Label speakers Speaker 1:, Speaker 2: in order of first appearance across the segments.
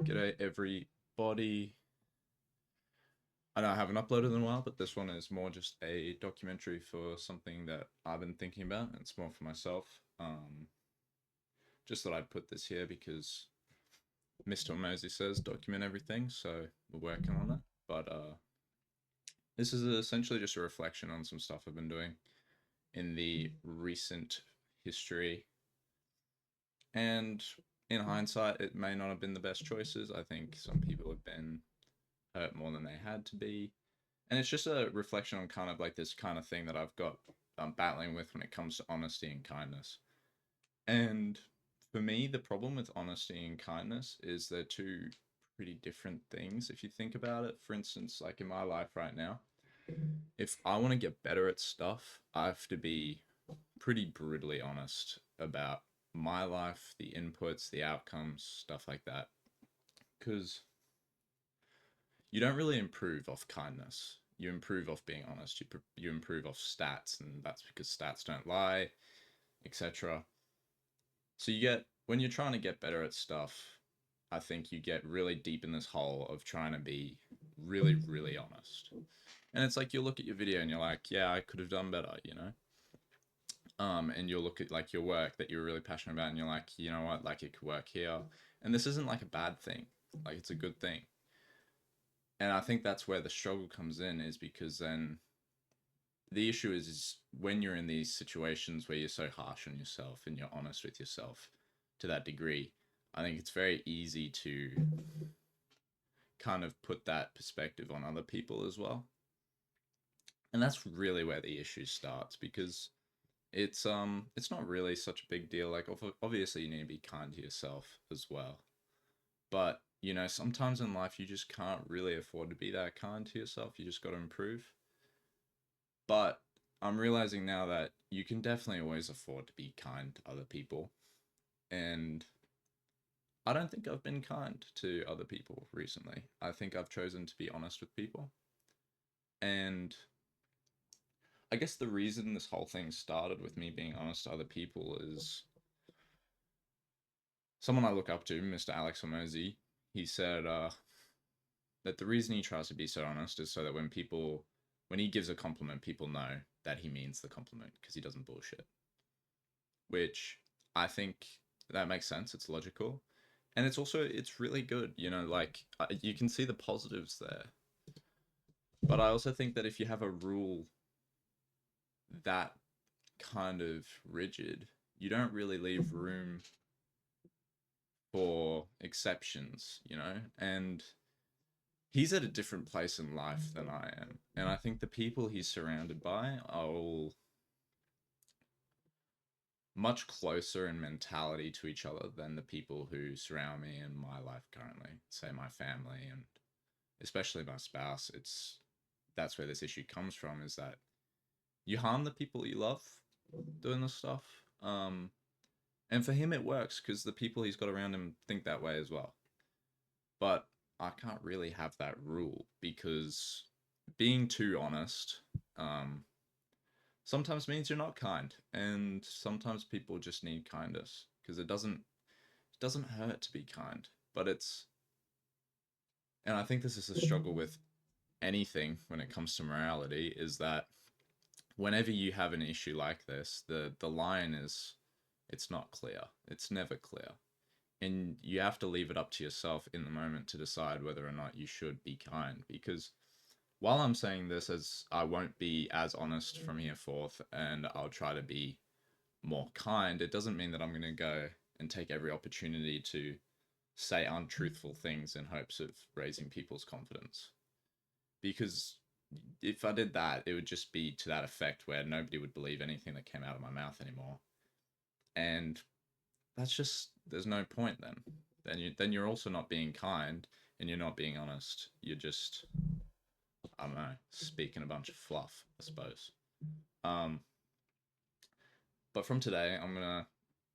Speaker 1: G'day everybody. I know I haven't uploaded in a while, but this one is more just a documentary for something that I've been thinking about. It's more for myself. Just thought I'd put this here because Mr. Mosey says document everything, so we're working on it. But this is essentially just a reflection on some stuff I've been doing in the recent history. And in hindsight, it may not have been the best choices. I think some people have been hurt more than they had to be. And it's just a reflection on kind of like this kind of thing that I've got battling with when it comes to honesty and kindness. And for me, the problem with honesty and kindness is they're two pretty different things if you think about it. For instance, like in my life right now, if I want to get better at stuff, I have to be pretty brutally honest about my life, the inputs, the outcomes, stuff like that. Because you don't really improve off kindness. You improve off being honest. You improve off stats, and that's because stats don't lie, etc. So you get when you're trying to get better at stuff, I think you get really deep in this hole of trying to be really, really honest. And it's like you look at your video and you're like, yeah, I could have done better, you know. And you'll look at like your work that you're really passionate about, and you're like, you know what, like it could work here. And this isn't like a bad thing. Like it's a good thing. And I think that's where the struggle comes in, is because then the issue is when you're in these situations where you're so harsh on yourself and you're honest with yourself to that degree, I think it's very easy to kind of put that perspective on other people as well. And that's really where the issue starts, because it's not really such a big deal. Like obviously you need to be kind to yourself as well. But, you know, sometimes in life you just can't really afford to be that kind to yourself. You just got to improve. But I'm realizing now that you can definitely always afford to be kind to other people. And I don't think I've been kind to other people recently. I think I've chosen to be honest with people. And I guess the reason this whole thing started with me being honest to other people is someone I look up to, Mr. Alex Hormozy. He said that the reason he tries to be so honest is so that when he gives a compliment, people know that he means the compliment because he doesn't bullshit. Which I think that makes sense. It's logical. And it's really good, you know, like you can see the positives there. But I also think that if you have a rule that kind of rigid, you don't really leave room for exceptions, you know? And he's at a different place in life than I am. And I think the people he's surrounded by are all much closer in mentality to each other than the people who surround me in my life currently, say my family and especially my spouse. That's where this issue comes from, is that you harm the people you love doing this stuff. And for him it works because the people he's got around him think that way as well. But I can't really have that rule because being too honest sometimes means you're not kind, and sometimes people just need kindness because it doesn't hurt to be kind, but and I think this is a struggle with anything when it comes to morality, is that whenever you have an issue like this, the line is it's not clear. It's never clear. And you have to leave it up to yourself in the moment to decide whether or not you should be kind. Because while I'm saying this, as I won't be as honest from here forth and I'll try to be more kind, it doesn't mean that I'm going to go and take every opportunity to say untruthful things in hopes of raising people's confidence. Because if I did that, it would just be to that effect where nobody would believe anything that came out of my mouth anymore. And that's just, there's no point then. Then you're also not being kind and you're not being honest. You're just, I don't know, speaking a bunch of fluff, I suppose. Um, but from today, I'm gonna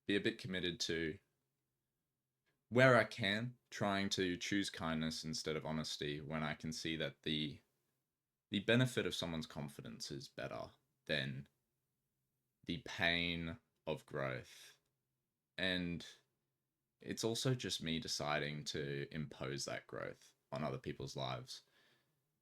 Speaker 1: be a bit committed to, where I can, trying to choose kindness instead of honesty when I can see that the benefit of someone's confidence is better than the pain of growth. And it's also just me deciding to impose that growth on other people's lives,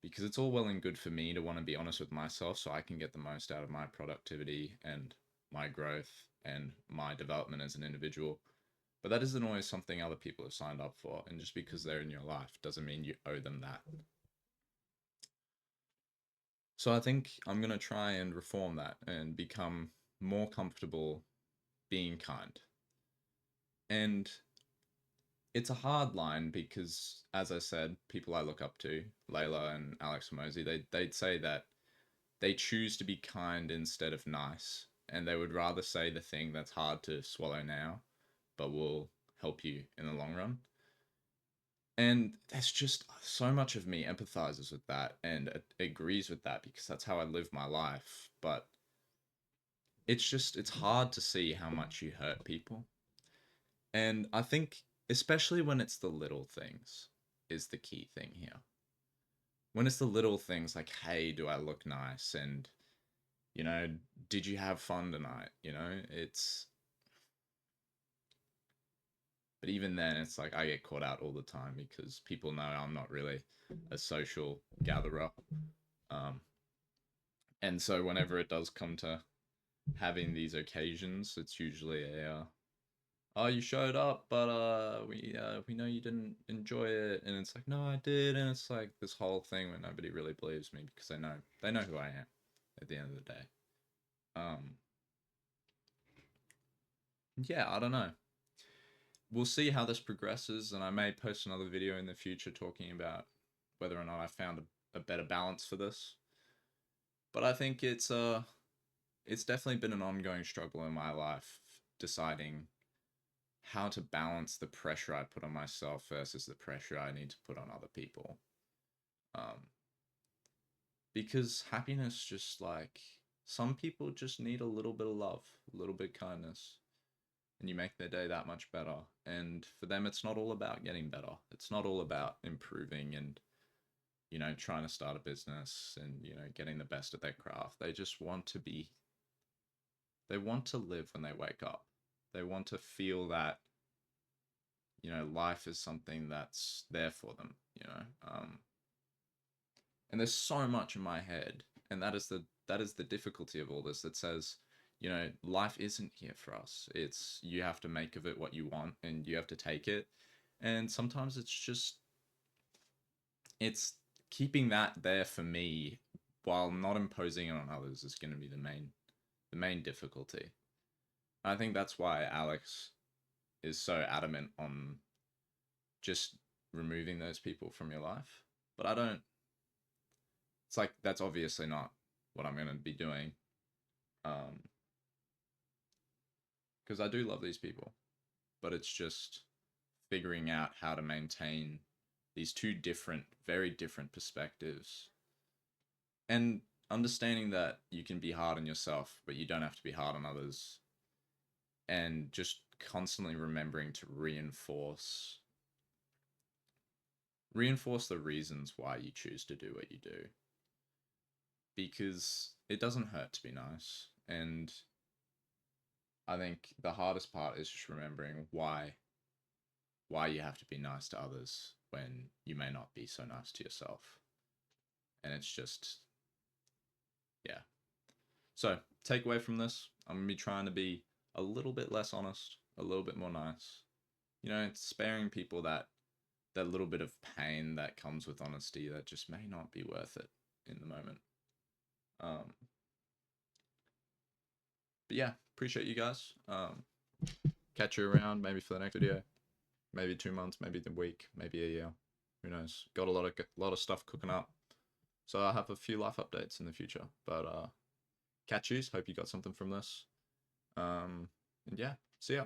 Speaker 1: because it's all well and good for me to want to be honest with myself so I can get the most out of my productivity and my growth and my development as an individual. But that isn't always something other people have signed up for. And just because they're in your life doesn't mean you owe them that. So I think I'm going to try and reform that and become more comfortable being kind. And it's a hard line because, as I said, people I look up to, Layla and Alex Hormozi, they'd say that they choose to be kind instead of nice. And they would rather say the thing that's hard to swallow now, but will help you in the long run. And there's just so much of me empathizes with that and agrees with that because that's how I live my life. But it's hard to see how much you hurt people. And I think, especially when it's the little things, is the key thing here. When it's the little things like, hey, do I look nice? And, you know, did you have fun tonight? You know, it's. But even then, it's like I get caught out all the time because people know I'm not really a social gatherer. Um, and so whenever it does come to having these occasions, it's usually oh, you showed up, but we know you didn't enjoy it, and it's like, no, I did, and it's like this whole thing where nobody really believes me because they know who I am at the end of the day. Um, yeah, I don't know. We'll see how this progresses, and I may post another video in the future talking about whether or not I found a better balance for this. But I think it's definitely been an ongoing struggle in my life deciding how to balance the pressure I put on myself versus the pressure I need to put on other people. Um, because happiness just like some people just need a little bit of love, a little bit of kindness, and you make their day that much better. And for them, it's not all about getting better. It's not all about improving and, trying to start a business and, getting the best at their craft. They just want to they want to live when they wake up. They want to feel that, life is something that's there for them, and there's so much in my head, and that is the difficulty of all this that says, life isn't here for us. It's you have to make of it what you want and you have to take it. And sometimes it's keeping that there for me while not imposing it on others is going to be the main difficulty. I think that's why Alex is so adamant on just removing those people from your life. But I don't. It's like that's obviously not what I'm going to be doing. Um, because I do love these people, but it's just figuring out how to maintain these two different, very different perspectives, and understanding that you can be hard on yourself, but you don't have to be hard on others, and just constantly remembering to reinforce the reasons why you choose to do what you do, because it doesn't hurt to be nice. And I think the hardest part is just remembering why you have to be nice to others when you may not be so nice to yourself. And it's just, yeah. So, take away from this, I'm going to be trying to be a little bit less honest, a little bit more nice. Sparing people that little bit of pain that comes with honesty that just may not be worth it in the moment. But yeah, appreciate you guys. Catch you around maybe for the next video. Maybe 2 months, maybe the week, maybe a year. Who knows? Got a lot of stuff cooking up. So I'll have a few life updates in the future. But catch yous. Hope you got something from this. And yeah, see ya.